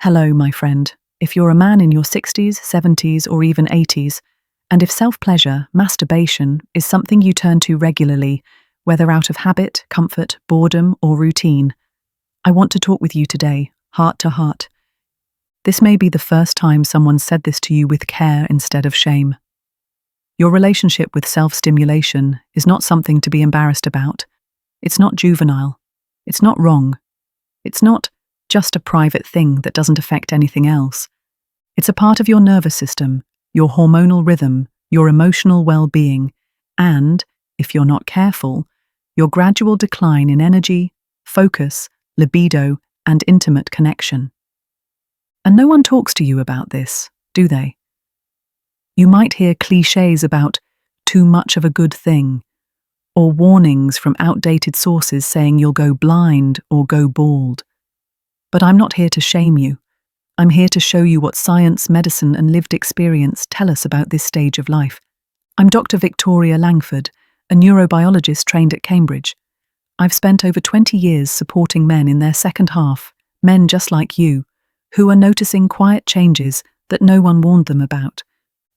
Hello, my friend. If you're a man in your 60s, 70s, or even 80s, and if self-pleasure, masturbation, is something you turn to regularly, whether out of habit, comfort, boredom, or routine, I want to talk with you today, heart to heart. This may be the first time someone said this to you with care instead of shame. Your relationship with self-stimulation is not something to be embarrassed about. It's not juvenile. It's not wrong. It's not just a private thing that doesn't affect anything else. It's a part of your nervous system, your hormonal rhythm, your emotional well-being, and, if you're not careful, your gradual decline in energy, focus, libido, and intimate connection. And no one talks to you about this, do they? You might hear cliches about too much of a good thing, or warnings from outdated sources saying you'll go blind or go bald. But I'm not here to shame you. I'm here to show you what science, medicine, and lived experience tell us about this stage of life. I'm Dr. Victoria Langford, a neurobiologist trained at Cambridge. I've spent over 20 years supporting men in their second half, men just like you, who are noticing quiet changes that no one warned them about.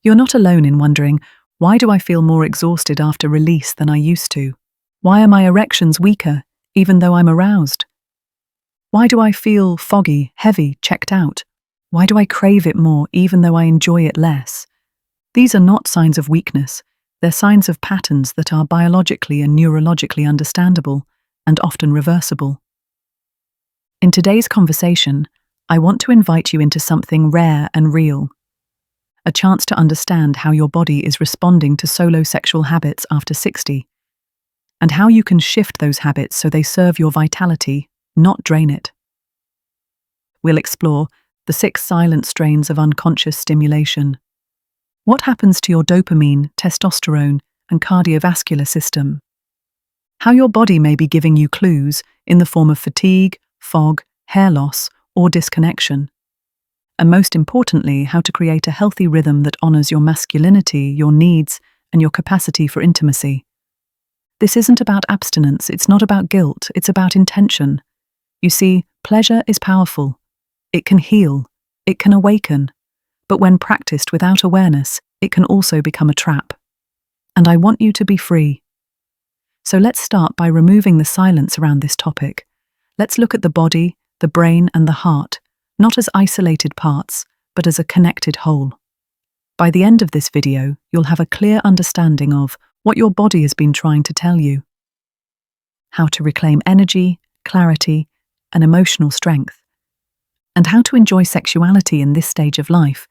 You're not alone in wondering, why do I feel more exhausted after release than I used to? Why are my erections weaker, even though I'm aroused? Why do I feel foggy, heavy, checked out? Why do I crave it more, even though I enjoy it less? These are not signs of weakness. They're signs of patterns that are biologically and neurologically understandable and often reversible. In today's conversation, I want to invite you into something rare and real. A chance to understand how your body is responding to solo sexual habits after 60, and how you can shift those habits so they serve your vitality, not drain it. We'll explore the 6 silent strains of unconscious stimulation. What happens to your dopamine, testosterone, and cardiovascular system? How your body may be giving you clues in the form of fatigue, fog, hair loss, or disconnection. And most importantly, how to create a healthy rhythm that honors your masculinity, your needs, and your capacity for intimacy. This isn't about abstinence, it's not about guilt, it's about intention. You see, pleasure is powerful. It can heal, it can awaken, but when practiced without awareness, it can also become a trap. And I want you to be free. So let's start by removing the silence around this topic. Let's look at the body, the brain, and the heart, not as isolated parts, but as a connected whole. By the end of this video, you'll have a clear understanding of what your body has been trying to tell you, how to reclaim energy, clarity, and emotional strength, and how to enjoy sexuality in this stage of life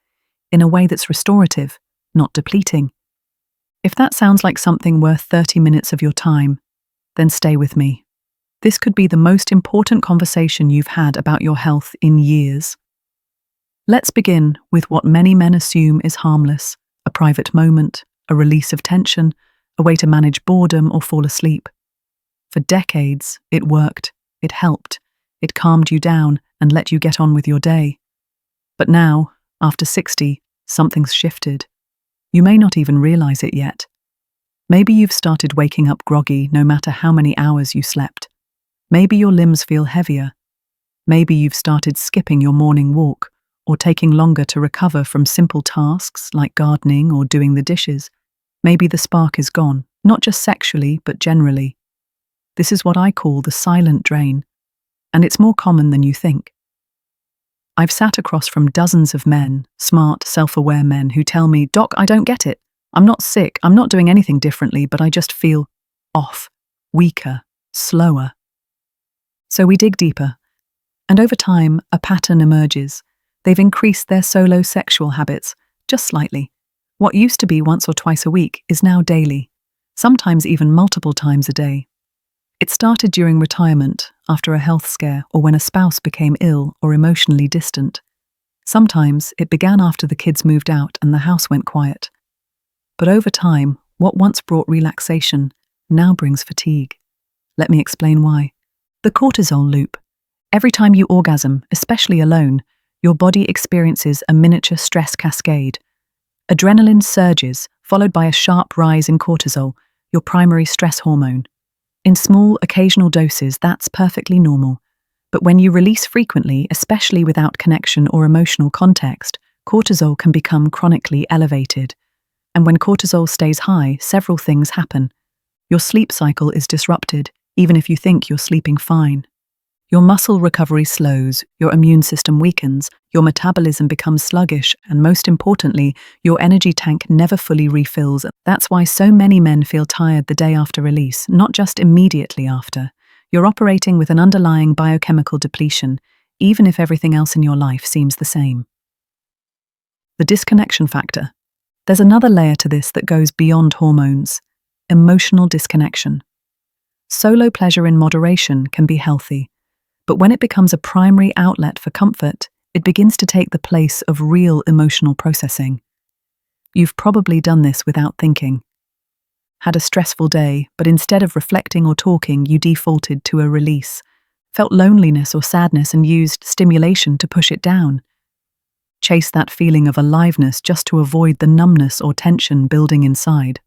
in a way that's restorative, not depleting. If that sounds like something worth 30 minutes of your time, then stay with me. This could be the most important conversation you've had about your health in years. Let's begin with what many men assume is harmless, a private moment, a release of tension, a way to manage boredom or fall asleep. For decades, it worked, it helped, it calmed you down and let you get on with your day. But now, after 60, something's shifted. You may not even realize it yet. Maybe you've started waking up groggy no matter how many hours you slept. Maybe your limbs feel heavier. Maybe you've started skipping your morning walk or taking longer to recover from simple tasks like gardening or doing the dishes. Maybe the spark is gone, not just sexually, but generally. This is what I call the silent drain, and it's more common than you think. I've sat across from dozens of men, smart, self-aware men, who tell me, "Doc, I don't get it. I'm not sick, I'm not doing anything differently, but I just feel off, weaker, slower." So we dig deeper, and over time, a pattern emerges. They've increased their solo sexual habits, just slightly. What used to be once or twice a week is now daily, sometimes even multiple times a day. It started during retirement, after a health scare, or when a spouse became ill or emotionally distant. Sometimes it began after the kids moved out and the house went quiet. But over time, what once brought relaxation now brings fatigue. Let me explain why. The cortisol loop. Every time you orgasm, especially alone, your body experiences a miniature stress cascade. Adrenaline surges, followed by a sharp rise in cortisol, your primary stress hormone. In small, occasional doses, that's perfectly normal. But when you release frequently, especially without connection or emotional context, cortisol can become chronically elevated. And when cortisol stays high, several things happen. Your sleep cycle is disrupted, even if you think you're sleeping fine. Your muscle recovery slows, your immune system weakens, your metabolism becomes sluggish, and most importantly, your energy tank never fully refills. That's why so many men feel tired the day after release, not just immediately after. You're operating with an underlying biochemical depletion, even if everything else in your life seems the same. The disconnection factor. There's another layer to this that goes beyond hormones: emotional disconnection. Solo pleasure in moderation can be healthy, but when it becomes a primary outlet for comfort, it begins to take the place of real emotional processing. You've probably done this without thinking. Had a stressful day, but instead of reflecting or talking, you defaulted to a release, felt loneliness or sadness and used stimulation to push it down. Chase that feeling of aliveness just to avoid the numbness or tension building inside.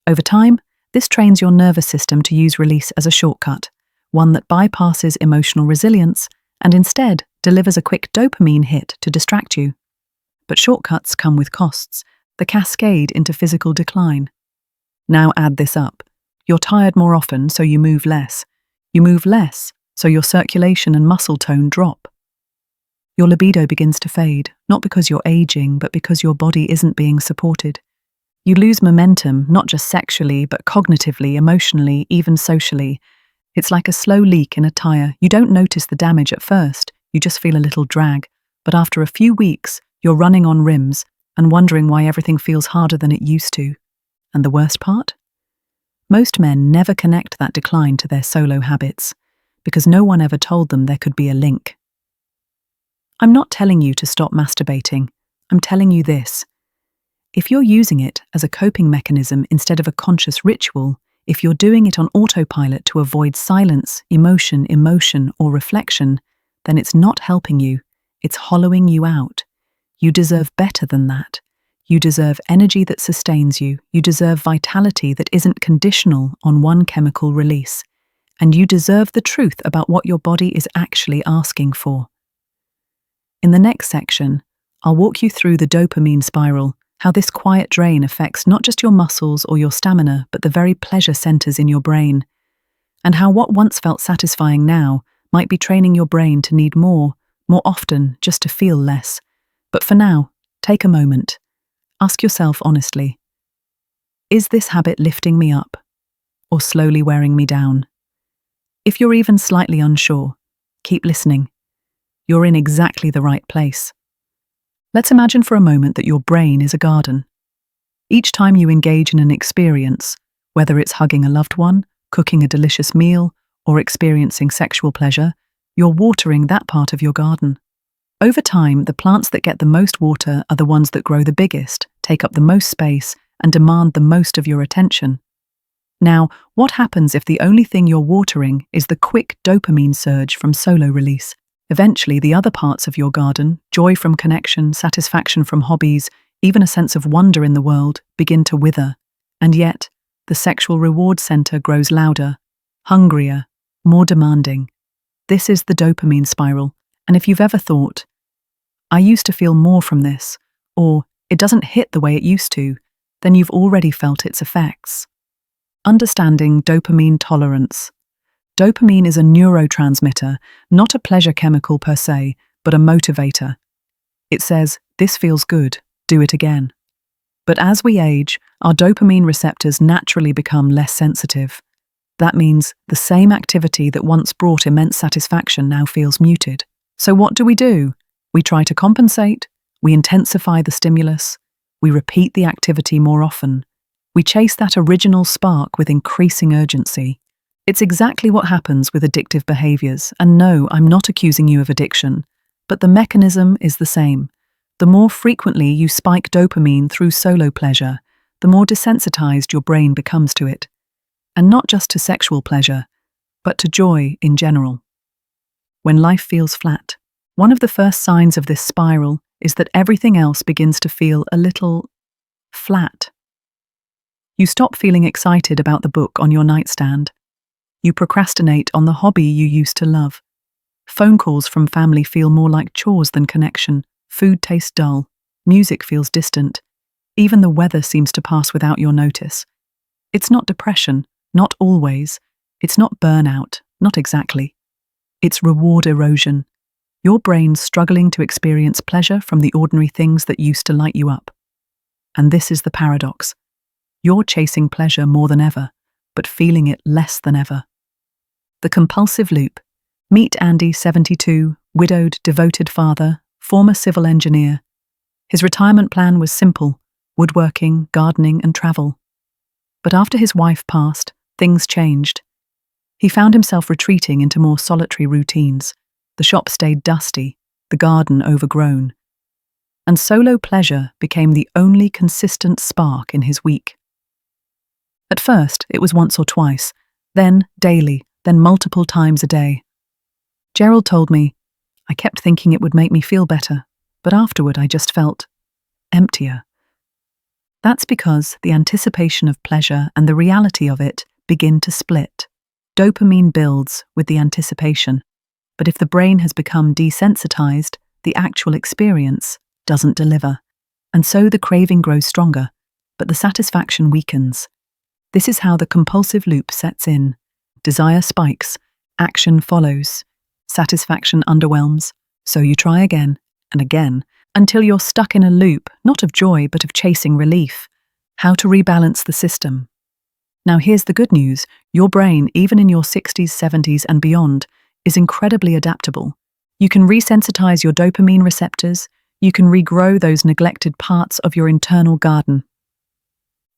Over time, this trains your nervous system to use release as a shortcut, one that bypasses emotional resilience and instead delivers a quick dopamine hit to distract you. But shortcuts come with costs, the cascade into physical decline. Now add this up. You're tired more often, so you move less. You move less, so your circulation and muscle tone drop. Your libido begins to fade, not because you're aging, but because your body isn't being supported. You lose momentum, not just sexually, but cognitively, emotionally, even socially. It's like a slow leak in a tire. You don't notice the damage at first, you just feel a little drag. But after a few weeks, you're running on rims and wondering why everything feels harder than it used to. And the worst part? Most men never connect that decline to their solo habits, because no one ever told them there could be a link. I'm not telling you to stop masturbating. I'm telling you this. If you're using it as a coping mechanism instead of a conscious ritual, if you're doing it on autopilot to avoid silence, emotion, or reflection, then it's not helping you. It's hollowing you out. You deserve better than that. You deserve energy that sustains you. You deserve vitality that isn't conditional on one chemical release. And you deserve the truth about what your body is actually asking for. In the next section, I'll walk you through the dopamine spiral, how this quiet drain affects not just your muscles or your stamina, but the very pleasure centers in your brain, and how what once felt satisfying now might be training your brain to need more often, just to feel less. But for now, take a moment. Ask yourself honestly, is this habit lifting me up or slowly wearing me down? If you're even slightly unsure, keep listening. You're in exactly the right place. Let's imagine for a moment that your brain is a garden. Each time you engage in an experience, whether it's hugging a loved one, cooking a delicious meal, or experiencing sexual pleasure, you're watering that part of your garden. Over time, the plants that get the most water are the ones that grow the biggest, take up the most space, and demand the most of your attention. Now, what happens if the only thing you're watering is the quick dopamine surge from solo release? Eventually, the other parts of your garden, joy from connection, satisfaction from hobbies, even a sense of wonder in the world, begin to wither. And yet, the sexual reward center grows louder, hungrier, more demanding. This is the dopamine spiral. And if you've ever thought, I used to feel more from this, or it doesn't hit the way it used to, then you've already felt its effects. Understanding dopamine tolerance. Dopamine is a neurotransmitter, not a pleasure chemical per se, but a motivator. It says, this feels good, do it again. But as we age, our dopamine receptors naturally become less sensitive. That means the same activity that once brought immense satisfaction now feels muted. So what do? We try to compensate, we intensify the stimulus, we repeat the activity more often. We chase that original spark with increasing urgency. It's exactly what happens with addictive behaviors, and no, I'm not accusing you of addiction, but the mechanism is the same. The more frequently you spike dopamine through solo pleasure, the more desensitized your brain becomes to it. And not just to sexual pleasure, but to joy in general. When life feels flat, one of the first signs of this spiral is that everything else begins to feel a little flat. You stop feeling excited about the book on your nightstand. You procrastinate on the hobby you used to love. Phone calls from family feel more like chores than connection. Food tastes dull. Music feels distant. Even the weather seems to pass without your notice. It's not depression, not always. It's not burnout, not exactly. It's reward erosion. Your brain's struggling to experience pleasure from the ordinary things that used to light you up. And this is the paradox. You're chasing pleasure more than ever, but feeling it less than ever. The compulsive loop. Meet Andy, 72, widowed, devoted father, former civil engineer. His retirement plan was simple: woodworking, gardening, and travel. But after his wife passed, things changed. He found himself retreating into more solitary routines. The shop stayed dusty, the garden overgrown. And solo pleasure became the only consistent spark in his week. At first, it was once or twice, then daily, then multiple times a day. Gerald told me, I kept thinking it would make me feel better, but afterward I just felt emptier. That's because the anticipation of pleasure and the reality of it begin to split. Dopamine builds with the anticipation, but if the brain has become desensitized, the actual experience doesn't deliver. And so the craving grows stronger, but the satisfaction weakens. This is how the compulsive loop sets in. Desire spikes, action follows, satisfaction underwhelms, so you try again and again, until you're stuck in a loop, not of joy but of chasing relief. How to rebalance the system. Now here's the good news: your brain, even in your 60s, 70s and beyond, is incredibly adaptable. You can resensitize your dopamine receptors, you can regrow those neglected parts of your internal garden.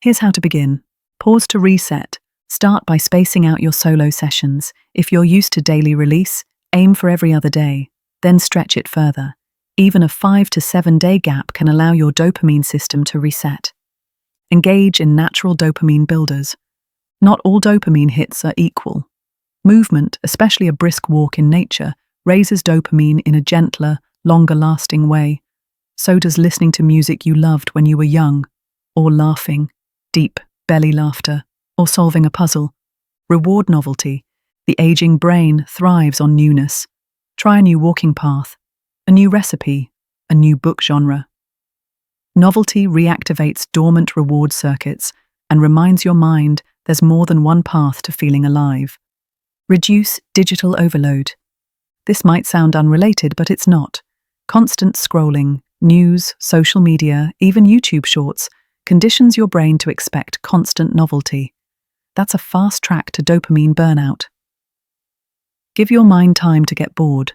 Here's how to begin. Pause to reset. Start by spacing out your solo sessions. If you're used to daily release, aim for every other day, then stretch it further. Even a 5 to 7 day gap can allow your dopamine system to reset. Engage in natural dopamine builders. Not all dopamine hits are equal. Movement, especially a brisk walk in nature, raises dopamine in a gentler, longer-lasting way. So does listening to music you loved when you were young, or laughing, deep belly laughter, or solving a puzzle. Reward novelty. The aging brain thrives on newness. Try a new walking path, a new recipe, a new book genre. Novelty reactivates dormant reward circuits and reminds your mind there's more than one path to feeling alive. Reduce digital overload. This might sound unrelated, but it's not. Constant scrolling, news, social media, even YouTube shorts, conditions your brain to expect constant novelty. That's a fast track to dopamine burnout. Give your mind time to get bored.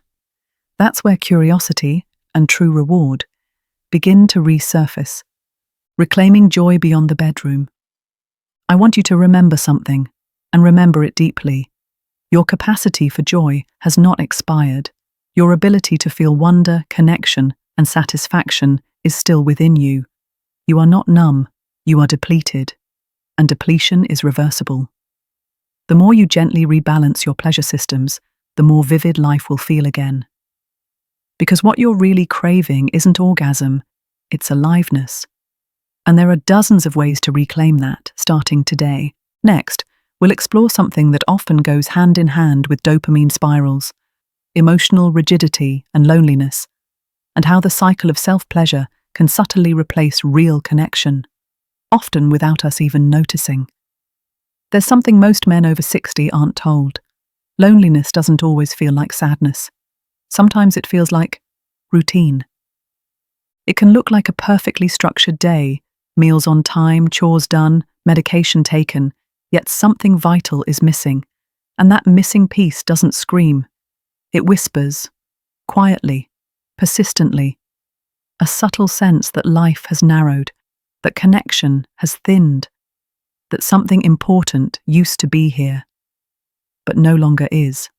That's where curiosity and true reward begin to resurface, reclaiming joy beyond the bedroom. I want you to remember something, and remember it deeply. Your capacity for joy has not expired. Your ability to feel wonder, connection, and satisfaction is still within you. You are not numb, you are depleted, and depletion is reversible. The more you gently rebalance your pleasure systems, the more vivid life will feel again. Because what you're really craving isn't orgasm, it's aliveness. And there are dozens of ways to reclaim that, starting today. Next, we'll explore something that often goes hand in hand with dopamine spirals: emotional rigidity and loneliness, and how the cycle of self-pleasure can subtly replace real connection, often without us even noticing. There's something most men over 60 aren't told. Loneliness doesn't always feel like sadness. Sometimes it feels like routine. It can look like a perfectly structured day, meals on time, chores done, medication taken, yet something vital is missing, and that missing piece doesn't scream. It whispers, quietly, persistently, a subtle sense that life has narrowed, that connection has thinned, that something important used to be here, but no longer is.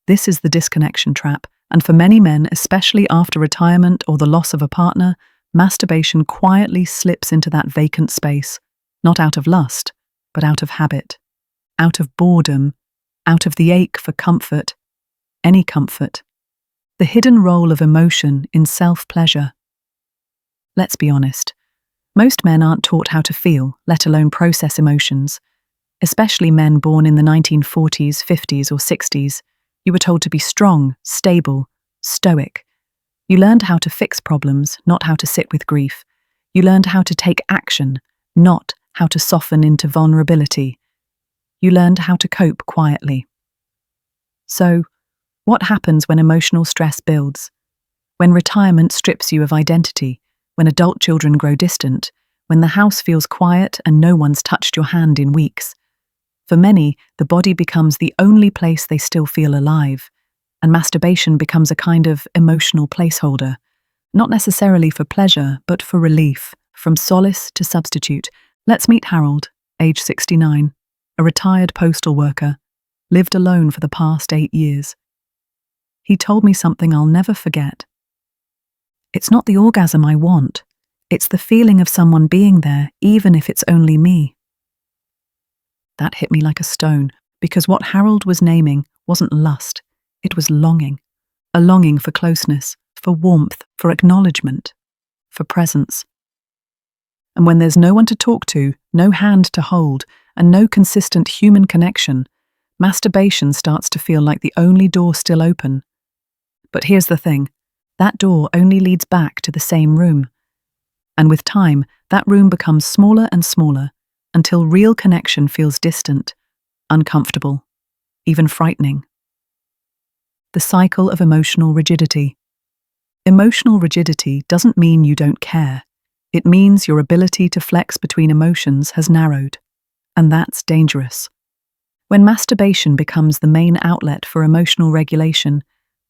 This is the disconnection trap, and for many men, especially after retirement or the loss of a partner, masturbation quietly slips into that vacant space, not out of lust, but out of habit, out of boredom, out of the ache for comfort, any comfort. The hidden role of emotion in self-pleasure. Let's be honest. Most men aren't taught how to feel, let alone process emotions. Especially men born in the 1940s, 50s, or 60s, you were told to be strong, stable, stoic. You learned how to fix problems, not how to sit with grief. You learned how to take action, not how to soften into vulnerability. You learned how to cope quietly. So, what happens when emotional stress builds? When retirement strips you of identity, when adult children grow distant, when the house feels quiet and no one's touched your hand in weeks? For many, the body becomes the only place they still feel alive, and masturbation becomes a kind of emotional placeholder, not necessarily for pleasure, but for relief, from solace to substitute. Let's meet Harold, age 69, a retired postal worker, lived alone for the past 8 years. He told me something I'll never forget. It's not the orgasm I want, it's the feeling of someone being there, even if it's only me. That hit me like a stone, because what Harold was naming wasn't lust, it was longing. A longing for closeness, for warmth, for acknowledgement, for presence. And when there's no one to talk to, no hand to hold, and no consistent human connection, masturbation starts to feel like the only door still open. But here's the thing, that door only leads back to the same room. And with time, that room becomes smaller and smaller, until real connection feels distant, uncomfortable, even frightening. The cycle of emotional rigidity. Emotional rigidity doesn't mean you don't care. It means your ability to flex between emotions has narrowed, and that's dangerous. When masturbation becomes the main outlet for emotional regulation,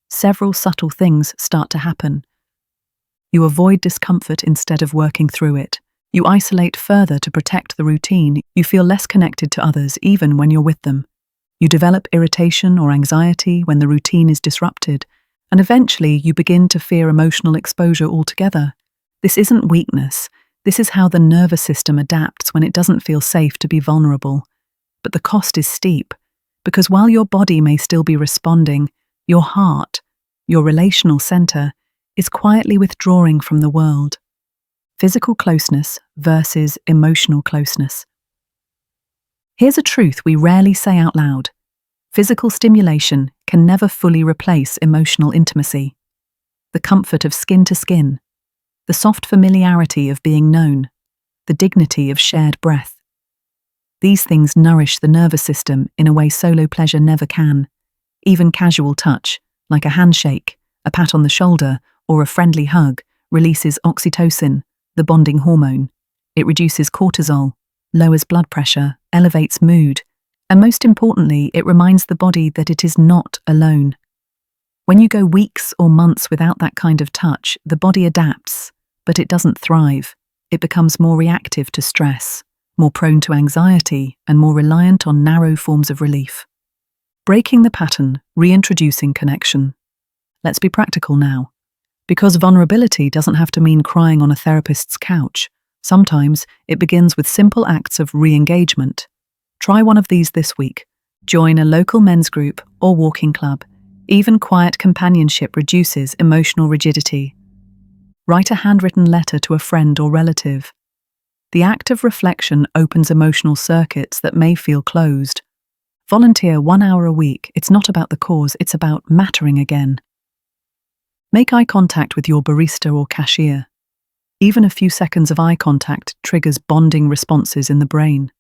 several subtle things start to happen. You avoid discomfort instead of working through it. You isolate further to protect the routine. You feel less connected to others even when you're with them. You develop irritation or anxiety when the routine is disrupted, and eventually you begin to fear emotional exposure altogether. This isn't weakness. This is how the nervous system adapts when it doesn't feel safe to be vulnerable. But the cost is steep, because while your body may still be responding, your heart, your relational center, is quietly withdrawing from the world. Physical closeness versus emotional closeness. Here's a truth we rarely say out loud. Physical stimulation can never fully replace emotional intimacy. The comfort of skin to skin, the soft familiarity of being known, the dignity of shared breath. These things nourish the nervous system in a way solo pleasure never can. Even casual touch, like a handshake, a pat on the shoulder, or a friendly hug, releases oxytocin, the bonding hormone. It reduces cortisol, lowers blood pressure, elevates mood, and most importantly, it reminds the body that it is not alone. When you go weeks or months without that kind of touch, the body adapts, but it doesn't thrive. It becomes more reactive to stress, more prone to anxiety, and more reliant on narrow forms of relief. Breaking the pattern, reintroducing connection. Let's be practical now. Because vulnerability doesn't have to mean crying on a therapist's couch. Sometimes it begins with simple acts of re-engagement. Try one of these this week. Join a local men's group or walking club. Even quiet companionship reduces emotional rigidity. Write a handwritten letter to a friend or relative. The act of reflection opens emotional circuits that may feel closed. Volunteer 1 hour a week. It's not about the cause, it's about mattering again. Make eye contact with your barista or cashier. Even a few seconds of eye contact triggers bonding responses in the brain.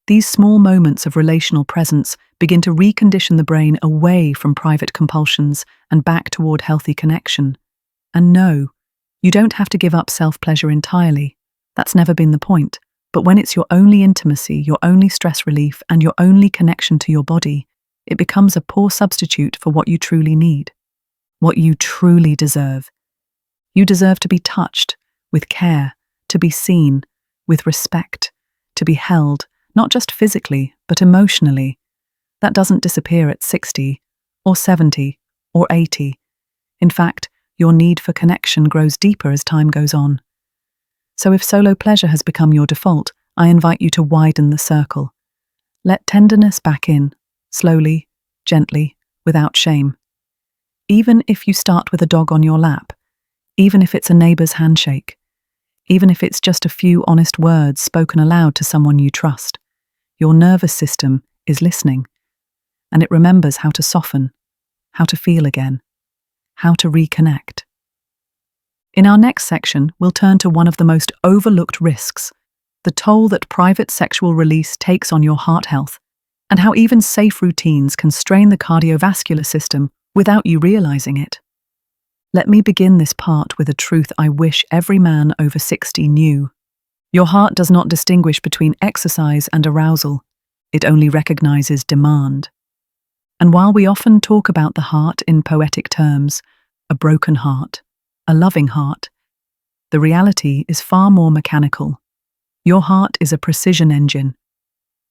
These small moments of relational presence begin to recondition the brain away from private compulsions and back toward healthy connection. And no, you don't have to give up self-pleasure entirely. That's never been the point. But when it's your only intimacy, your only stress relief, and your only connection to your body, it becomes a poor substitute for what you truly need. What you truly deserve. You deserve to be touched, with care, to be seen, with respect, to be held, not just physically, but emotionally. That doesn't disappear at 60, or 70, or 80. In fact, your need for connection grows deeper as time goes on. So if solo pleasure has become your default, I invite you to widen the circle. Let tenderness back in, slowly, gently, without shame. Even if you start with a dog on your lap, even if it's a neighbor's handshake, even if it's just a few honest words spoken aloud to someone you trust, your nervous system is listening, and it remembers how to soften, how to feel again, how to reconnect. In our next section, we'll turn to one of the most overlooked risks, the toll that private sexual release takes on your heart health, and how even safe routines can strain the cardiovascular system without you realizing it. Let me begin this part with a truth I wish every man over 60 knew. Your heart does not distinguish between exercise and arousal. It only recognizes demand. And while we often talk about the heart in poetic terms, a broken heart, a loving heart, the reality is far more mechanical. Your heart is a precision engine,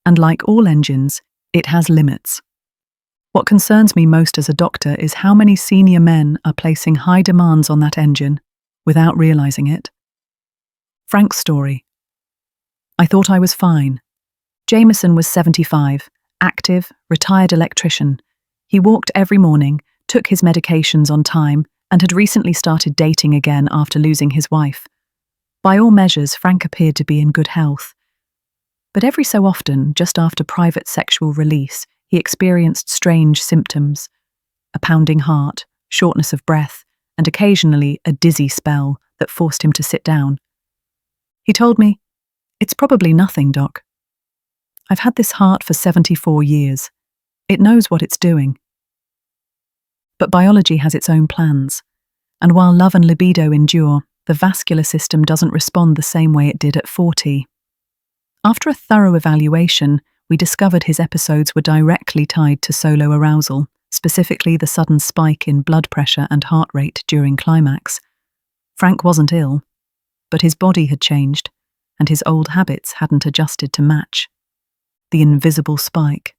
and like all engines, it has limits. What concerns me most as a doctor is how many senior men are placing high demands on that engine without realizing it. Frank's story. I thought I was fine. Jameson was 75, active, retired electrician. He walked every morning, took his medications on time, and had recently started dating again after losing his wife. By all measures, Frank appeared to be in good health. But every so often, just after private sexual release, he experienced strange symptoms: a pounding heart, shortness of breath, and occasionally a dizzy spell that forced him to sit down. He told me, "It's probably nothing, Doc. I've had this heart for 74 years. It knows what it's doing." But biology has its own plans, and while love and libido endure, the vascular system doesn't respond the same way it did at 40. After a thorough evaluation, we discovered his episodes were directly tied to solo arousal, specifically the sudden spike in blood pressure and heart rate during climax. Frank wasn't ill, but his body had changed, and his old habits hadn't adjusted to match. The invisible spike.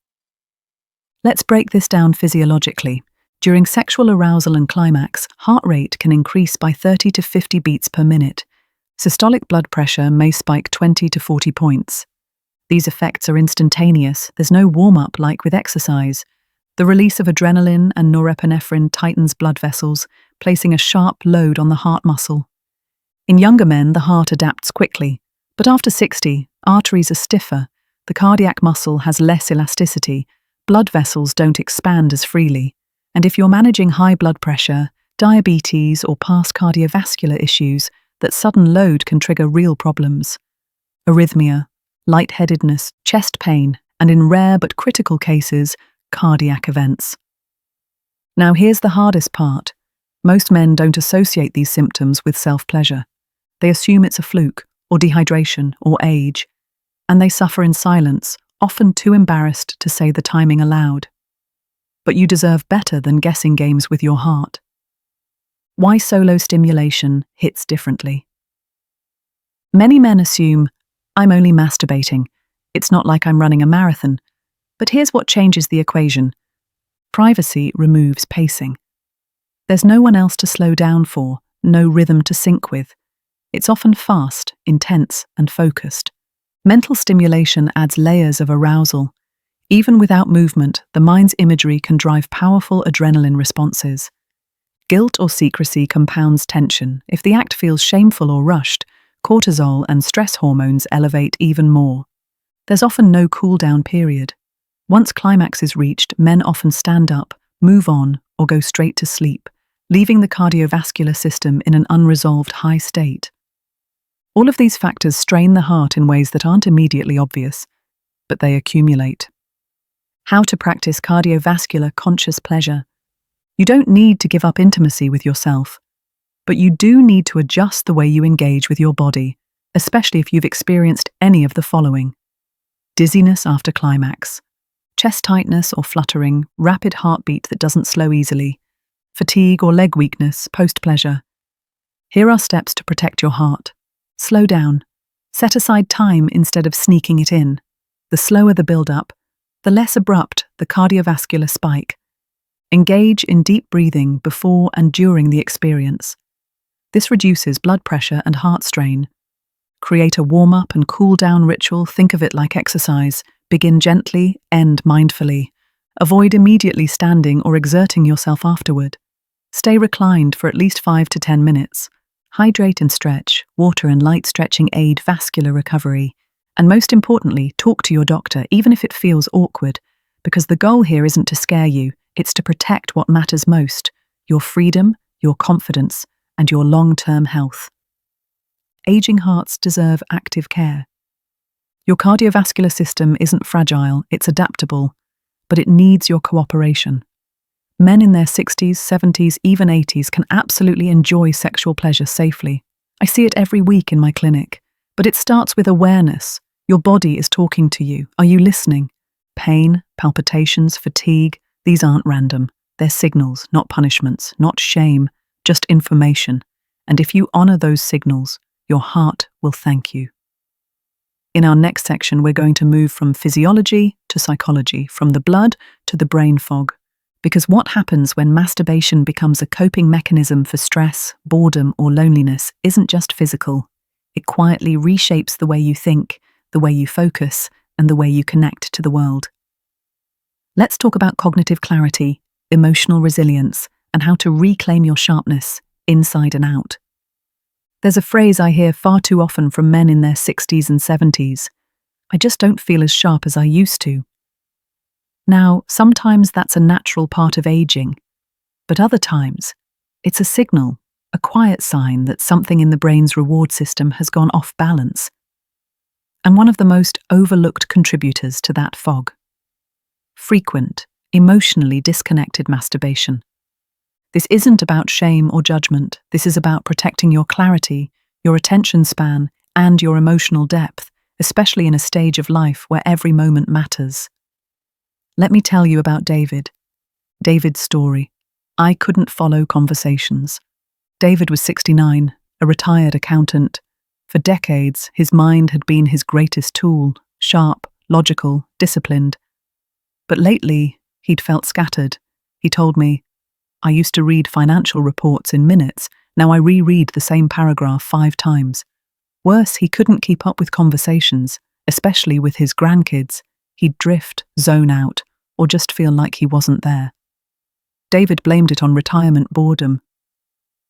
Let's break this down physiologically. During sexual arousal and climax, heart rate can increase by 30 to 50 beats per minute. Systolic blood pressure may spike 20 to 40 points. These effects are instantaneous. There's no warm-up like with exercise. The release of adrenaline and norepinephrine tightens blood vessels, placing a sharp load on the heart muscle. In younger men, the heart adapts quickly, but after 60, arteries are stiffer, the cardiac muscle has less elasticity, blood vessels don't expand as freely, and if you're managing high blood pressure, diabetes, or past cardiovascular issues, that sudden load can trigger real problems. Arrhythmia, lightheadedness, chest pain, and in rare but critical cases, cardiac events. Now here's the hardest part. Most men don't associate these symptoms with self-pleasure. They assume it's a fluke, or dehydration, or age, and they suffer in silence, often too embarrassed to say the timing aloud. But you deserve better than guessing games with your heart. Why solo stimulation hits differently. Many men assume, "I'm only masturbating. It's not like I'm running a marathon." But here's what changes the equation. Privacy removes pacing. There's no one else to slow down for, no rhythm to sync with. It's often fast, intense, and focused. Mental stimulation adds layers of arousal. Even without movement, the mind's imagery can drive powerful adrenaline responses. Guilt or secrecy compounds tension. If the act feels shameful or rushed, cortisol and stress hormones elevate even more. There's often no cool-down period. Once climax is reached, men often stand up, move on, or go straight to sleep, leaving the cardiovascular system in an unresolved high state. All of these factors strain the heart in ways that aren't immediately obvious, but they accumulate. How to practice cardiovascular conscious pleasure. You don't need to give up intimacy with yourself, but you do need to adjust the way you engage with your body, especially if you've experienced any of the following: dizziness after climax, chest tightness or fluttering, rapid heartbeat that doesn't slow easily, fatigue or leg weakness post-pleasure. Here are steps to protect your heart. Slow down. Set aside time instead of sneaking it in. The slower the build-up, the less abrupt the cardiovascular spike. Engage in deep breathing before and during the experience. This reduces blood pressure and heart strain. Create a warm-up and cool-down ritual. Think of it like exercise. Begin gently, end mindfully. Avoid immediately standing or exerting yourself afterward. Stay reclined for at least 5 to 10 minutes. Hydrate and stretch. Water and light stretching aid vascular recovery. And most importantly, talk to your doctor, even if it feels awkward, because the goal here isn't to scare you, it's to protect what matters most: your freedom, your confidence, and your long-term health. Aging hearts deserve active care. Your cardiovascular system isn't fragile, it's adaptable, but it needs your cooperation. Men in their 60s, 70s, even 80s can absolutely enjoy sexual pleasure safely. I see it every week in my clinic, but it starts with awareness. Your body is talking to you. Are you listening? Pain, palpitations, fatigue, these aren't random. They're signals, not punishments, not shame, just information. And if you honor those signals, your heart will thank you. In our next section, we're going to move from physiology to psychology, from the blood to the brain fog. Because what happens when masturbation becomes a coping mechanism for stress, boredom, or loneliness isn't just physical. It quietly reshapes the way you think, the way you focus, and the way you connect to the world. Let's talk about cognitive clarity, emotional resilience, and how to reclaim your sharpness, inside and out. There's a phrase I hear far too often from men in their 60s and 70s. I just don't feel as sharp as I used to. Now, sometimes that's a natural part of aging, but other times, it's a signal, a quiet sign that something in the brain's reward system has gone off balance. And one of the most overlooked contributors to that fog: frequent, emotionally disconnected masturbation. This isn't about shame or judgment. This is about protecting your clarity, your attention span, and your emotional depth, especially in a stage of life where every moment matters. Let me tell you about David. David's story. I couldn't follow conversations. David was 69, a retired accountant. For decades, his mind had been his greatest tool, sharp, logical, disciplined. But lately, he'd felt scattered. He told me, "I used to read financial reports in minutes, now I reread the same paragraph 5 times. Worse, he couldn't keep up with conversations, especially with his grandkids. He'd drift, zone out, or just feel like he wasn't there." David blamed it on retirement boredom.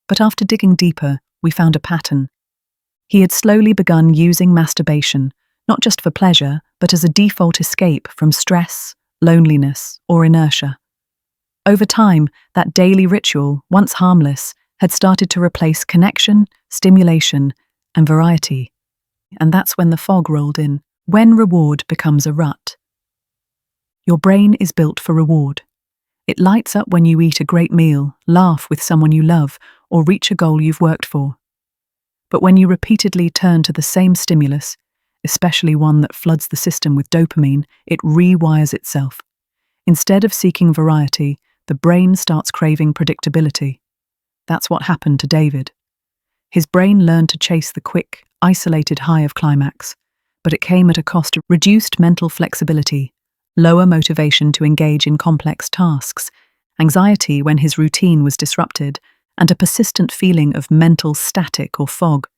But after digging deeper, we found a pattern. He had slowly begun using masturbation, not just for pleasure, but as a default escape from stress, loneliness, or inertia. Over time, that daily ritual, once harmless, had started to replace connection, stimulation, and variety. And that's when the fog rolled in, when reward becomes a rut. Your brain is built for reward. It lights up when you eat a great meal, laugh with someone you love, or reach a goal you've worked for. But when you repeatedly turn to the same stimulus, especially one that floods the system with dopamine, it rewires itself. Instead of seeking variety, the brain starts craving predictability. That's what happened to David. His brain learned to chase the quick, isolated high of climax, but it came at a cost of reduced mental flexibility, lower motivation to engage in complex tasks, anxiety when his routine was disrupted, and a persistent feeling of mental static or fog.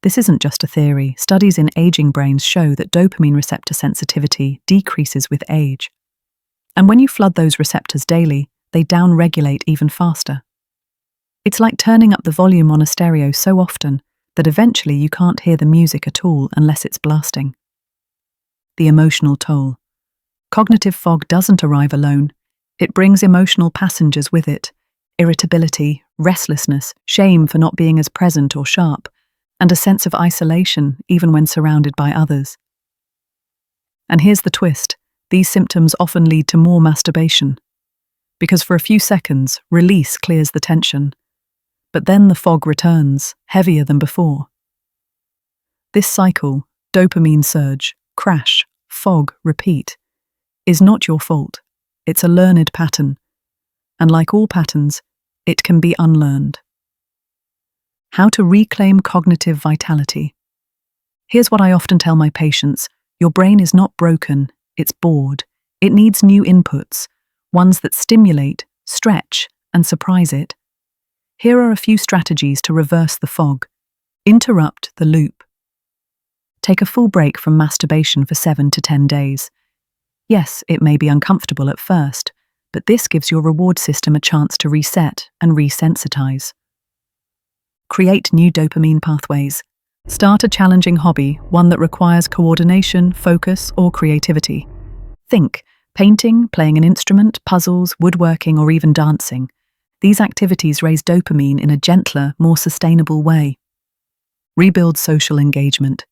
This isn't just a theory. Studies in aging brains show that dopamine receptor sensitivity decreases with age. And when you flood those receptors daily, they downregulate even faster. It's like turning up the volume on a stereo so often that eventually you can't hear the music at all unless it's blasting. The emotional toll. Cognitive fog doesn't arrive alone. It brings emotional passengers with it: irritability, restlessness, shame for not being as present or sharp, and a sense of isolation even when surrounded by others. And here's the twist: these symptoms often lead to more masturbation. Because for a few seconds, release clears the tension. But then the fog returns, heavier than before. This cycle, dopamine surge, crash, fog, repeat, is not your fault. It's a learned pattern. And like all patterns, it can be unlearned. How to reclaim cognitive vitality. Here's what I often tell my patients: your brain is not broken, it's bored. It needs new inputs, ones that stimulate, stretch, and surprise it. Here are a few strategies to reverse the fog. Interrupt the loop. Take a full break from masturbation for 7 to 10 days. Yes, it may be uncomfortable at first, but this gives your reward system a chance to reset and resensitize. Create new dopamine pathways. Start a challenging hobby, one that requires coordination, focus, or creativity. Think painting, playing an instrument, puzzles, woodworking, or even dancing. These activities raise dopamine in a gentler, more sustainable way. Rebuild social engagement.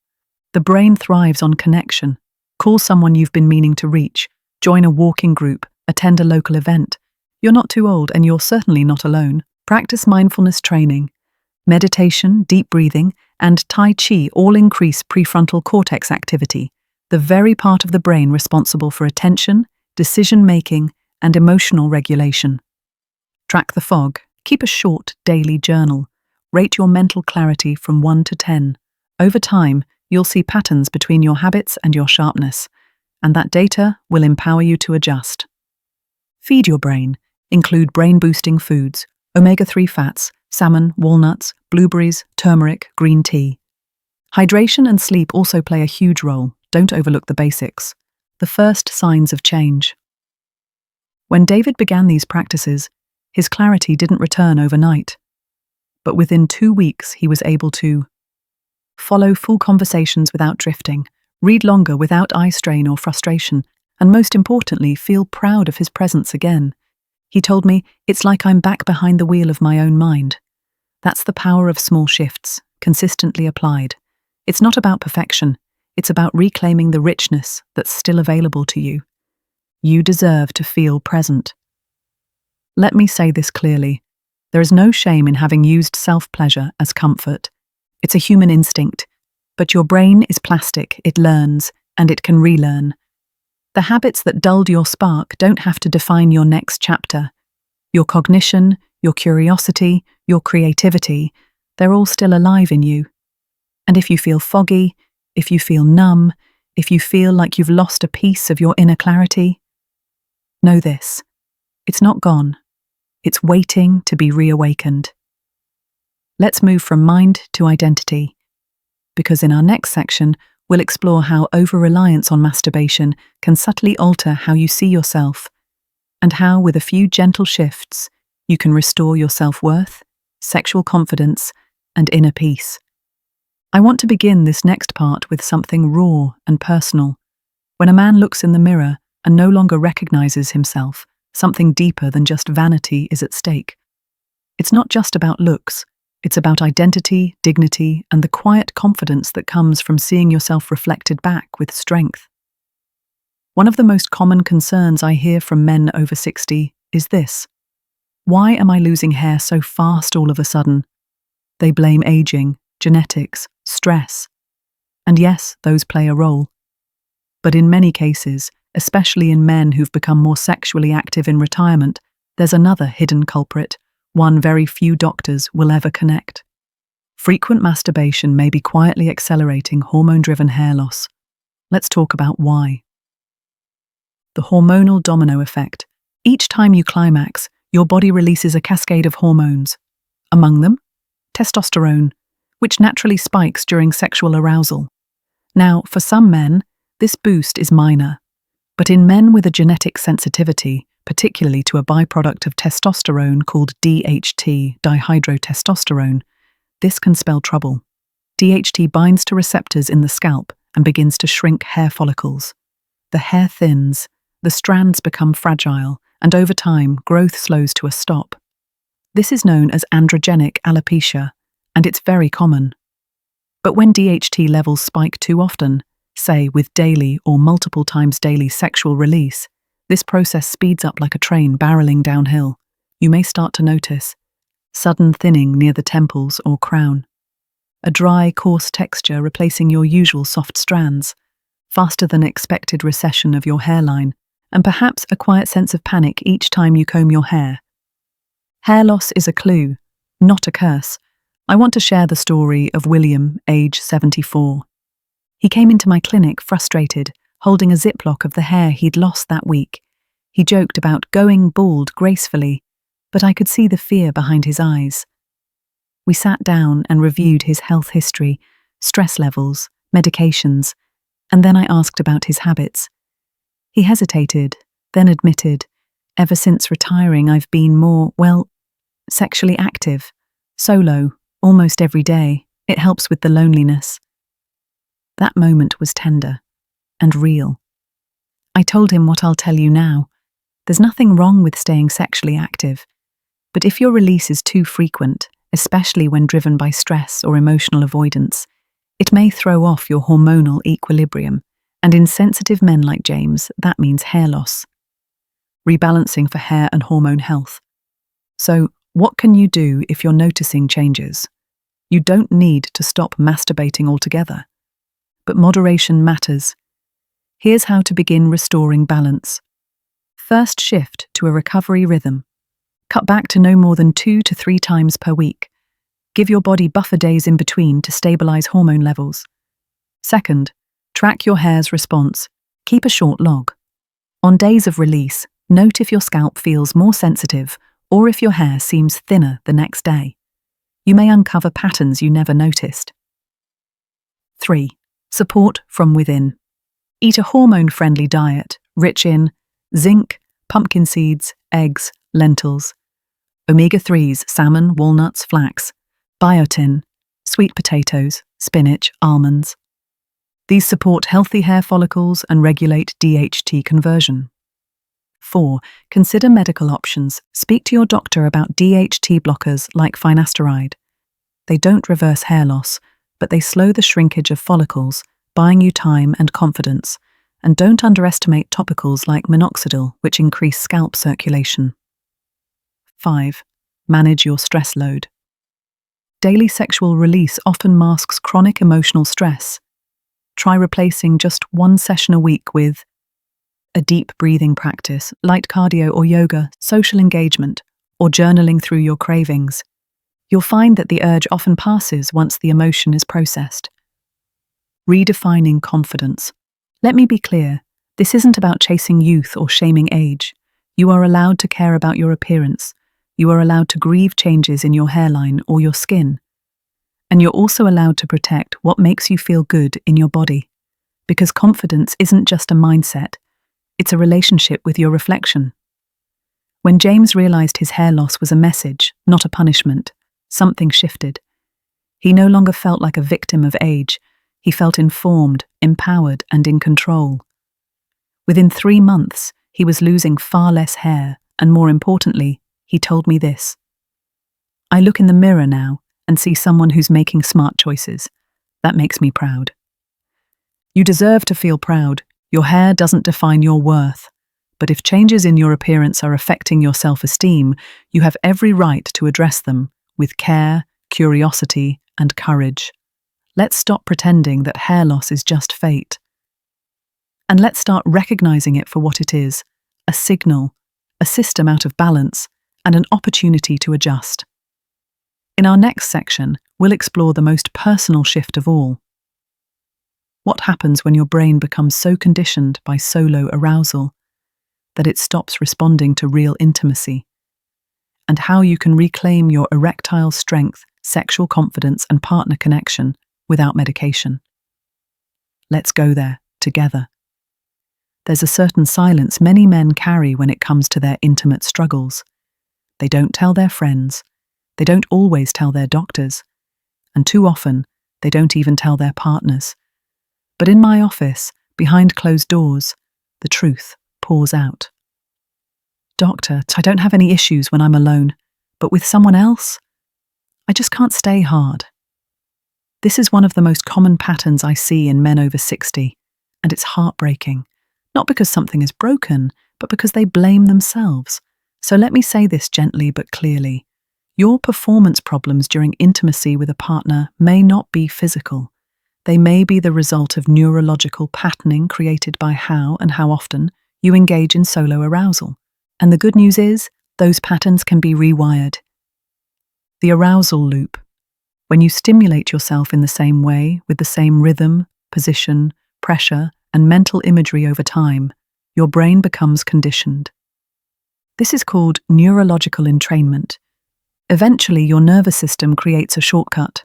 The brain thrives on connection. Call someone you've been meaning to reach, join a walking group, attend a local event. You're not too old, and you're certainly not alone. Practice mindfulness training. Meditation, deep breathing, and Tai Chi all increase prefrontal cortex activity, the very part of the brain responsible for attention, decision-making, and emotional regulation. Track the fog. Keep a short, daily journal. Rate your mental clarity from 1 to 10. Over time, you'll see patterns between your habits and your sharpness, and that data will empower you to adjust. Feed your brain. Include brain-boosting foods, omega-3 fats, salmon, walnuts, blueberries, turmeric, green tea. Hydration and sleep also play a huge role. Don't overlook the basics. The first signs of change. When David began these practices, his clarity didn't return overnight. But within 2 weeks, he was able to follow full conversations without drifting, read longer without eye strain or frustration, and most importantly, feel proud of his presence again. He told me, "It's like I'm back behind the wheel of my own mind." That's the power of small shifts, consistently applied. It's not about perfection. It's about reclaiming the richness that's still available to you. You deserve to feel present. Let me say this clearly. There is no shame in having used self-pleasure as comfort. It's a human instinct. But your brain is plastic, it learns, and it can relearn. The habits that dulled your spark don't have to define your next chapter. Your cognition, your curiosity, your creativity, they're all still alive in you. And if you feel foggy, if you feel numb, if you feel like you've lost a piece of your inner clarity, know this: it's not gone. It's waiting to be reawakened. Let's move from mind to identity, because in our next section, we'll explore how over-reliance on masturbation can subtly alter how you see yourself, and how, with a few gentle shifts, you can restore your self-worth, sexual confidence, and inner peace. I want to begin this next part with something raw and personal. When a man looks in the mirror and no longer recognizes himself, something deeper than just vanity is at stake. It's not just about looks. It's about identity, dignity, and the quiet confidence that comes from seeing yourself reflected back with strength. One of the most common concerns I hear from men over 60 is this: why am I losing hair so fast all of a sudden? They blame aging, genetics, stress. And yes, those play a role. But in many cases, especially in men who've become more sexually active in retirement, there's another hidden culprit, one very few doctors will ever connect. Frequent masturbation may be quietly accelerating hormone-driven hair loss. Let's talk about why. The hormonal domino effect. Each time you climax, your body releases a cascade of hormones. Among them, testosterone, which naturally spikes during sexual arousal. Now, for some men, this boost is minor. But in men with a genetic sensitivity, particularly to a byproduct of testosterone called DHT, dihydrotestosterone, this can spell trouble. DHT binds to receptors in the scalp and begins to shrink hair follicles. The hair thins, the strands become fragile, and over time, growth slows to a stop. This is known as androgenic alopecia, and it's very common. But when DHT levels spike too often, say with daily or multiple times daily sexual release, this process speeds up like a train barreling downhill. You may start to notice sudden thinning near the temples or crown, a dry, coarse texture replacing your usual soft strands, faster than expected recession of your hairline, and perhaps a quiet sense of panic each time you comb your hair. Hair loss is a clue, not a curse. I want to share the story of William, age 74. He came into my clinic frustrated, holding a Ziploc of the hair he'd lost that week. He joked about going bald gracefully, but I could see the fear behind his eyes. We sat down and reviewed his health history, stress levels, medications, and then I asked about his habits. He hesitated, then admitted, "Ever since retiring, I've been more, sexually active, solo, almost every day." It helps with the loneliness. That moment was tender and real. I told him what I'll tell you now. There's nothing wrong with staying sexually active, but if your release is too frequent, especially when driven by stress or emotional avoidance, it may throw off your hormonal equilibrium, and in sensitive men like James, that means hair loss. Rebalancing for hair and hormone health. So, what can you do if you're noticing changes? You don't need to stop masturbating altogether. But moderation matters. Here's how to begin restoring balance. First, shift to a recovery rhythm. Cut back to no more than 2 to 3 times per week. Give your body buffer days in between to stabilize hormone levels. Second, track your hair's response. Keep a short log. On days of release, note if your scalp feels more sensitive or if your hair seems thinner the next day. You may uncover patterns you never noticed. 3. Support from within. Eat a hormone-friendly diet, rich in zinc, pumpkin seeds, eggs, lentils, omega-3s, salmon, walnuts, flax, biotin, sweet potatoes, spinach, almonds. These support healthy hair follicles and regulate DHT conversion. 4. Consider medical options. Speak to your doctor about DHT blockers like finasteride. They don't reverse hair loss, but they slow the shrinkage of follicles, buying you time and confidence. And don't underestimate topicals like minoxidil, which increase scalp circulation. 5. Manage your stress load. Daily sexual release often masks chronic emotional stress. Try replacing just 1 session a week with a deep breathing practice, light cardio or yoga, social engagement, or journaling through your cravings. You'll find that the urge often passes once the emotion is processed. Redefining confidence. Let me be clear, this isn't about chasing youth or shaming age. You are allowed to care about your appearance. You are allowed to grieve changes in your hairline or your skin. And you're also allowed to protect what makes you feel good in your body. Because confidence isn't just a mindset, it's a relationship with your reflection. When James realized his hair loss was a message, not a punishment, something shifted. He no longer felt like a victim of age. He felt informed, empowered, and in control. Within 3 months, he was losing far less hair, and more importantly, he told me this. I look in the mirror now and see someone who's making smart choices. That makes me proud. You deserve to feel proud. Your hair doesn't define your worth. But if changes in your appearance are affecting your self-esteem, you have every right to address them with care, curiosity, and courage. Let's stop pretending that hair loss is just fate. And let's start recognizing it for what it is, a signal, a system out of balance, and an opportunity to adjust. In our next section, we'll explore the most personal shift of all. What happens when your brain becomes so conditioned by solo arousal that it stops responding to real intimacy, and how you can reclaim your erectile strength, sexual confidence, and partner connection without medication. Let's go there, together. There's a certain silence many men carry when it comes to their intimate struggles. They don't tell their friends, they don't always tell their doctors, and too often, they don't even tell their partners. But in my office, behind closed doors, the truth pours out. Doctor, I don't have any issues when I'm alone, but with someone else, I just can't stay hard. This is one of the most common patterns I see in men over 60, and it's heartbreaking. Not because something is broken, but because they blame themselves. So let me say this gently but clearly. Your performance problems during intimacy with a partner may not be physical. They may be the result of neurological patterning created by how and how often you engage in solo arousal. And the good news is, those patterns can be rewired. The arousal loop. When you stimulate yourself in the same way, with the same rhythm, position, pressure, and mental imagery over time, your brain becomes conditioned. This is called neurological entrainment. Eventually, your nervous system creates a shortcut.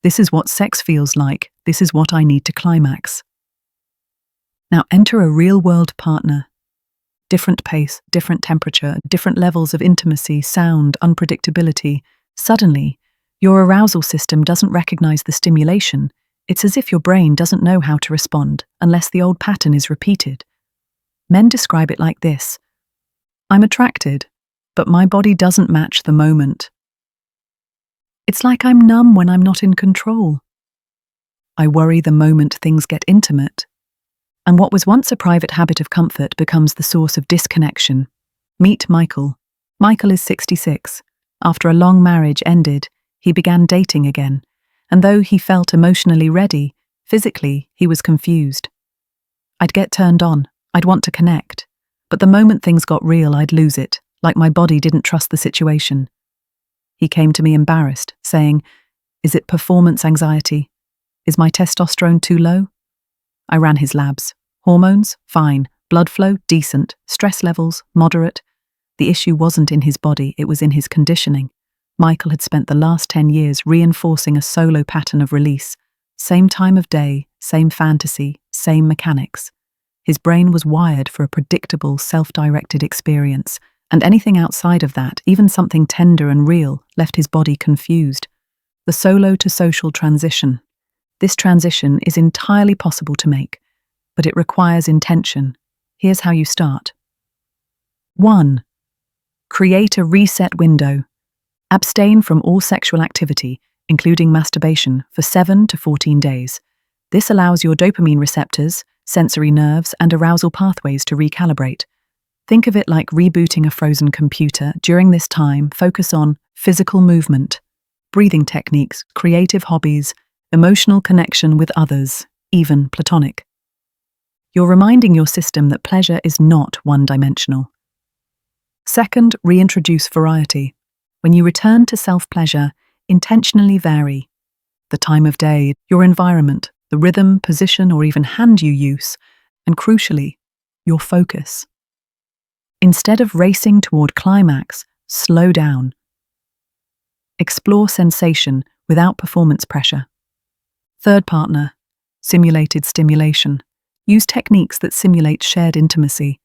This is what sex feels like. This is what I need to climax. Now enter a real-world partner. Different pace, different temperature, different levels of intimacy, sound, unpredictability. Suddenly, Your arousal system doesn't recognize the stimulation. It's as if your brain doesn't know how to respond unless the old pattern is repeated. Men describe it like this: I'm attracted, but my body doesn't match the moment. It's like I'm numb when I'm not in control. I worry the moment things get intimate. And what was once a private habit of comfort becomes the source of disconnection. Meet Michael. Michael is 66. After a long marriage ended, he began dating again. And though he felt emotionally ready, physically he was confused. I'd get turned on. I'd want to connect. But the moment things got real, I'd lose it, like my body didn't trust the situation. He came to me embarrassed, saying, "Is it performance anxiety? Is my testosterone too low?" I ran his labs. Hormones? Fine. Blood flow? Decent. Stress levels? Moderate. The issue wasn't in his body, it was in his conditioning. Michael had spent the last 10 years reinforcing a solo pattern of release. Same time of day, same fantasy, same mechanics. His brain was wired for a predictable, self-directed experience, and anything outside of that, even something tender and real, left his body confused. The solo to social transition. This transition is entirely possible to make, but it requires intention. Here's how you start. 1. Create a reset window. Abstain from all sexual activity, including masturbation, for 7 to 14 days. This allows your dopamine receptors, sensory nerves, and arousal pathways to recalibrate. Think of it like rebooting a frozen computer. During this time, focus on physical movement, breathing techniques, creative hobbies, emotional connection with others, even platonic. You're reminding your system that pleasure is not one-dimensional. 2, reintroduce variety. When you return to self-pleasure, intentionally vary the time of day, your environment, the rhythm, position, or even hand you use, and crucially, your focus. Instead of racing toward climax, slow down. Explore sensation without performance pressure. 3rd partner, simulated stimulation. Use techniques that simulate shared intimacy.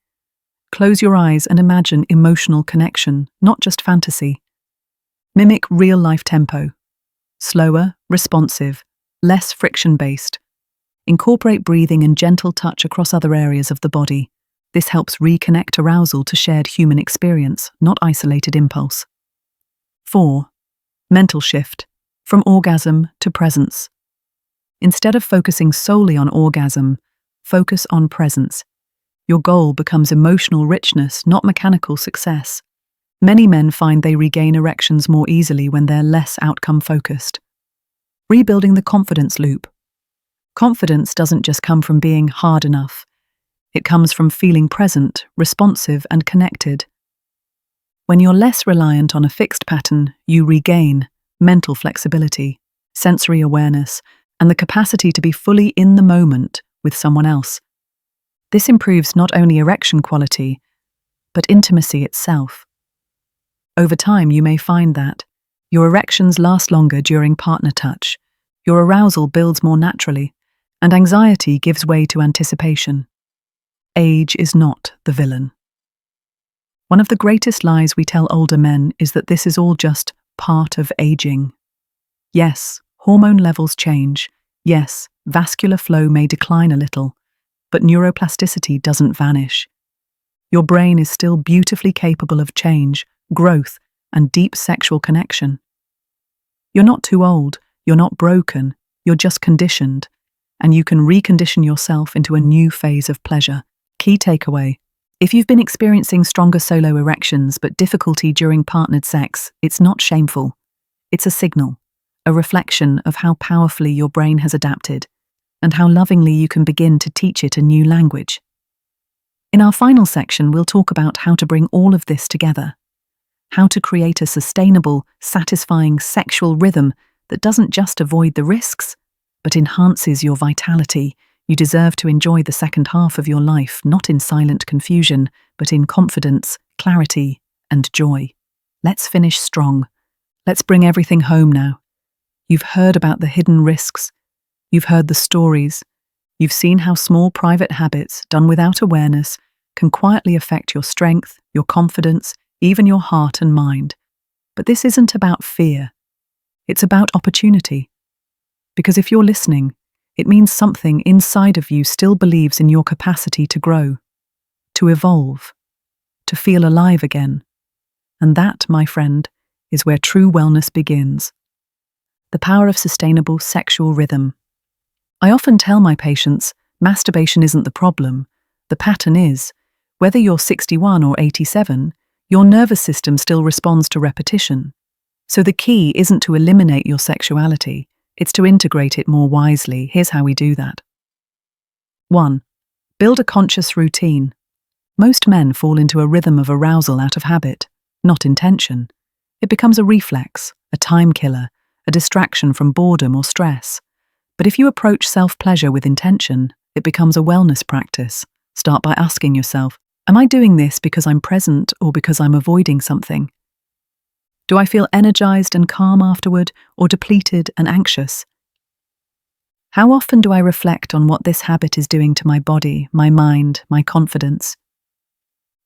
Close your eyes and imagine emotional connection, not just fantasy. Mimic real-life tempo. Slower, responsive, less friction-based. Incorporate breathing and gentle touch across other areas of the body. This helps reconnect arousal to shared human experience, not isolated impulse. 4. Mental shift. From orgasm to presence. Instead of focusing solely on orgasm, focus on presence. Your goal becomes emotional richness, not mechanical success. Many men find they regain erections more easily when they're less outcome-focused. Rebuilding the confidence loop. Confidence doesn't just come from being hard enough. It comes from feeling present, responsive, and connected. When you're less reliant on a fixed pattern, you regain mental flexibility, sensory awareness, and the capacity to be fully in the moment with someone else. This improves not only erection quality, but intimacy itself. Over time, you may find that your erections last longer during partner touch, your arousal builds more naturally, and anxiety gives way to anticipation. Age is not the villain. One of the greatest lies we tell older men is that this is all just part of aging. Yes, hormone levels change. Yes, vascular flow may decline a little, but neuroplasticity doesn't vanish. Your brain is still beautifully capable of change, growth, and deep sexual connection. You're not too old, you're not broken, you're just conditioned, and you can recondition yourself into a new phase of pleasure. Key takeaway: if you've been experiencing stronger solo erections but difficulty during partnered sex, it's not shameful. It's a signal, a reflection of how powerfully your brain has adapted, and how lovingly you can begin to teach it a new language. In our final section, we'll talk about how to bring all of this together. How to create a sustainable, satisfying sexual rhythm that doesn't just avoid the risks, but enhances your vitality. You deserve to enjoy the second half of your life, not in silent confusion, but in confidence, clarity, and joy. Let's finish strong. Let's bring everything home now. You've heard about the hidden risks. You've heard the stories. You've seen how small private habits, done without awareness, can quietly affect your strength, your confidence, even your heart and mind. But this isn't about fear. It's about opportunity. Because if you're listening, it means something inside of you still believes in your capacity to grow, to evolve, to feel alive again. And that, my friend, is where true wellness begins. The power of sustainable sexual rhythm. I often tell my patients, masturbation isn't the problem, the pattern is. Whether you're 61 or 87, your nervous system still responds to repetition. So the key isn't to eliminate your sexuality, it's to integrate it more wisely. Here's how we do that. 1. Build a conscious routine. Most men fall into a rhythm of arousal out of habit, not intention. It becomes a reflex, a time killer, a distraction from boredom or stress. But if you approach self-pleasure with intention, it becomes a wellness practice. Start by asking yourself, am I doing this because I'm present or because I'm avoiding something? Do I feel energized and calm afterward, or depleted and anxious? How often do I reflect on what this habit is doing to my body, my mind, my confidence?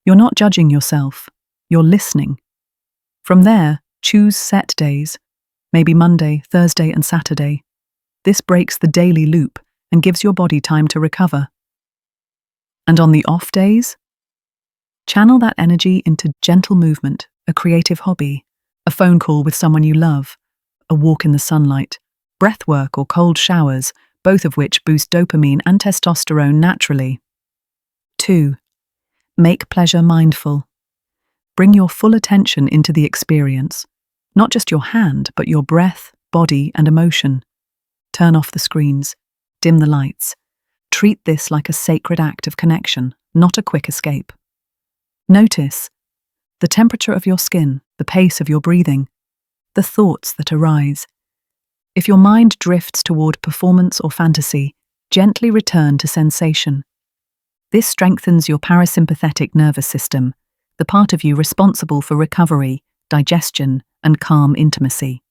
You're not judging yourself, you're listening. From there, choose set days, maybe Monday, Thursday, and Saturday. This breaks the daily loop and gives your body time to recover. And on the off days, channel that energy into gentle movement, a creative hobby, a phone call with someone you love, a walk in the sunlight, breath work or cold showers, both of which boost dopamine and testosterone naturally. 2. Make pleasure mindful. Bring your full attention into the experience, not just your hand, but your breath, body, and emotion. Turn off the screens, dim the lights. Treat this like a sacred act of connection, not a quick escape. Notice the temperature of your skin, the pace of your breathing, the thoughts that arise. If your mind drifts toward performance or fantasy, gently return to sensation. This strengthens your parasympathetic nervous system, the part of you responsible for recovery, digestion, and calm intimacy.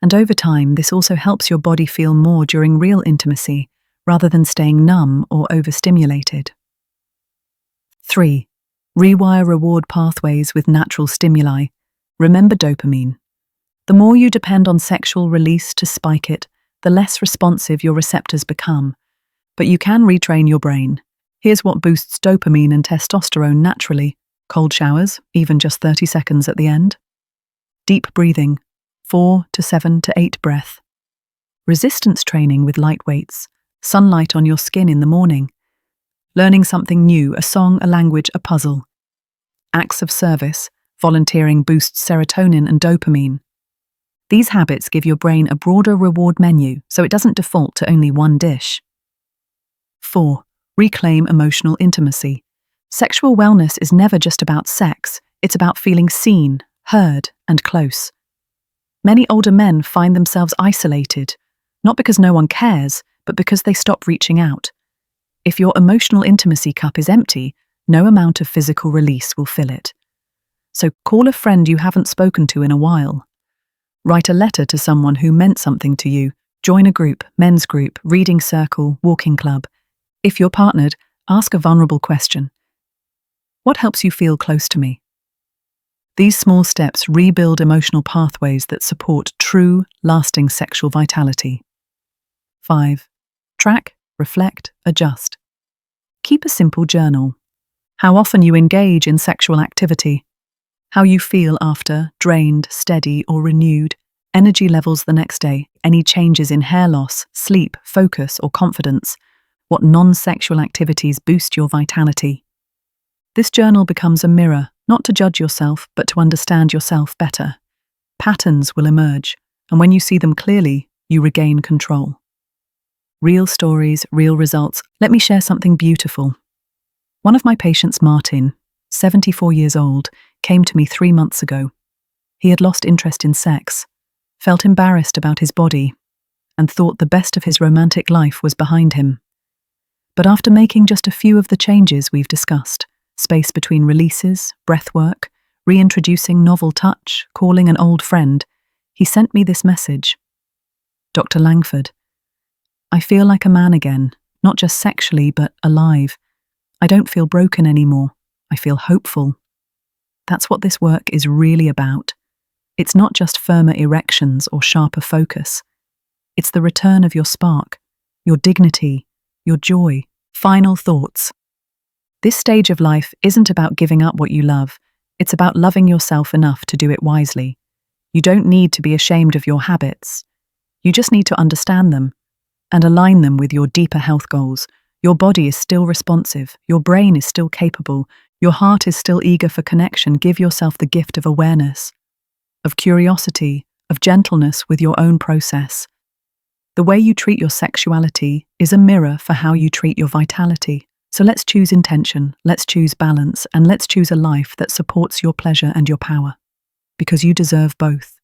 And over time, this also helps your body feel more during real intimacy, rather than staying numb or overstimulated. 3. Rewire reward pathways with natural stimuli. Remember dopamine. The more you depend on sexual release to spike it, the less responsive your receptors become. But you can retrain your brain. Here's what boosts dopamine and testosterone naturally. Cold showers, even just 30 seconds at the end. Deep breathing, 4 to 7 to 8 breath. Resistance training with light weights. Sunlight on your skin in the morning. Learning something new, a song, a language, a puzzle. Acts of service, volunteering boosts serotonin and dopamine. These habits give your brain a broader reward menu, so it doesn't default to only one dish. 4. Reclaim emotional intimacy. Sexual wellness is never just about sex, it's about feeling seen, heard, and close. Many older men find themselves isolated, not because no one cares, but because they stop reaching out. If your emotional intimacy cup is empty, no amount of physical release will fill it. So call a friend you haven't spoken to in a while. Write a letter to someone who meant something to you. Join a group, men's group, reading circle, walking club. If you're partnered, ask a vulnerable question. What helps you feel close to me? These small steps rebuild emotional pathways that support true, lasting sexual vitality. 5. Track, reflect, adjust. Keep a simple journal. How often you engage in sexual activity. How you feel after, drained, steady, or renewed. Energy levels the next day. Any changes in hair loss, sleep, focus, or confidence. What non-sexual activities boost your vitality. This journal becomes a mirror, not to judge yourself, but to understand yourself better. Patterns will emerge, and when you see them clearly, you regain control. Real stories, real results. Let me share something beautiful. One of my patients, Martin, 74 years old, came to me 3 months ago. He had lost interest in sex, felt embarrassed about his body, and thought the best of his romantic life was behind him. But after making just a few of the changes we've discussed, space between releases, breath work, reintroducing novel touch, calling an old friend, he sent me this message. Dr. Langford, I feel like a man again, not just sexually, but alive. I don't feel broken anymore. I feel hopeful. That's what this work is really about. It's not just firmer erections or sharper focus. It's the return of your spark, your dignity, your joy. Final thoughts. This stage of life isn't about giving up what you love. It's about loving yourself enough to do it wisely. You don't need to be ashamed of your habits. You just need to understand them and align them with your deeper health goals. Your body is still responsive. Your brain is still capable. Your heart is still eager for connection. Give yourself the gift of awareness, of curiosity, of gentleness with your own process. The way you treat your sexuality is a mirror for how you treat your vitality. So let's choose intention, let's choose balance, and let's choose a life that supports your pleasure and your power. Because you deserve both.